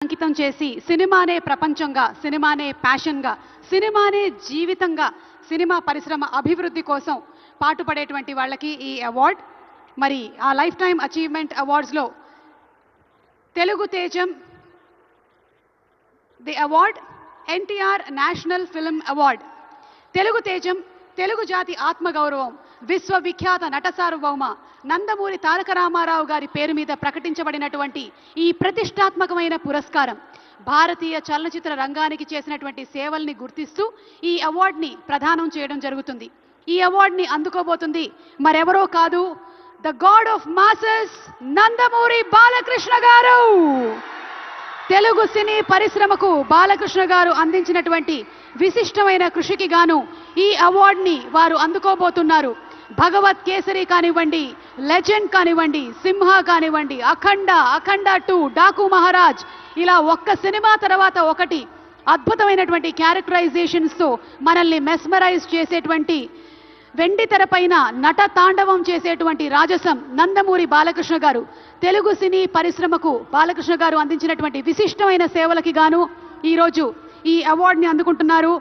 అంకితం చేసి సినిమానే ప్రపంచంగా, సినిమానే ప్యాషన్గా, సినిమానే జీవితంగా, సినిమా పరిశ్రమ అభివృద్ధి కోసం పాటుపడేటువంటి వాళ్ళకి ఈ అవార్డ్. మరి ఆ లైఫ్ టైం అచీవ్మెంట్ అవార్డ్స్లో తెలుగు తేజం the award NTR national film award. Telugu తేజం తెలుగు జాతి ఆత్మగౌరవం విశ్వవిఖ్యాత నట సార్వభౌమ నందమూరి తారక రామారావు గారి పేరు మీద ప్రకటించబడినటువంటి ఈ ప్రతిష్టాత్మకమైన పురస్కారం భారతీయ చలనచిత్ర రంగానికి చేసినటువంటి సేవల్ని గుర్తిస్తూ ఈ అవార్డుని ప్రదానం చేయడం జరుగుతుంది. ఈ అవార్డుని అందుకోబోతుంది మరెవరో కాదు, the God of masses Nandamuri Balakrishna గారు. తెలుగు సినీ పరిశ్రమకు బాలకృష్ణ గారు అందించినటువంటి విశిష్టమైన కృషికి గాను ఈ అవార్డుని వారు అందుకోబోతున్నారు. భగవత్ కేసరి కానివ్వండి, లెజెండ్ కానివ్వండి, సింహ కానివ్వండి, అఖండ, అఖండ 2, డాకు మహారాజ్, ఇలా ఒక్క సినిమా తర్వాత ఒకటి అద్భుతమైనటువంటి క్యారెక్టరైజేషన్స్తో మనల్ని మెస్మరైజ్ చేసేటువంటి, వెండి తెరపైన నట తాండవం చేసేటువంటి రాజసం నందమూరి బాలకృష్ణ గారు. తెలుగు సినీ పరిశ్రమకు బాలకృష్ణ గారు అందించినటువంటి విశిష్టమైన సేవలకి గాను ఈరోజు ఈ అవార్డుని అందుకుంటున్నారు.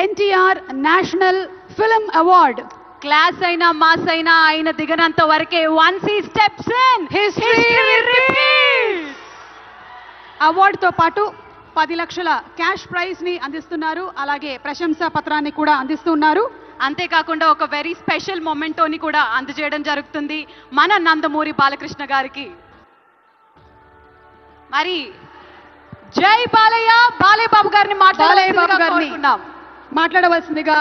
NTR national film award. Class అయినా మాస్ అయినా ఆయన దిగనంత వరకే once he steps in history repeats. అవార్డుతో పాటు 10 లక్షల క్యాష్ ప్రైజ్ ని అందిస్తున్నారు. అలాగే ప్రశంసా పత్రాన్ని కూడా అందిస్తున్నారు. అంతేకాకుండా ఒక వెరీ స్పెషల్ మొమెంటోని కూడా అందజేయడం జరుగుతుంది మన నందమూరి బాలకృష్ణ గారికి. మరి జై బాలయ్య, బాలయ్య బాబు గారిని మాట్లాడవలసిందిగా మాట్లాడవలసిందిగా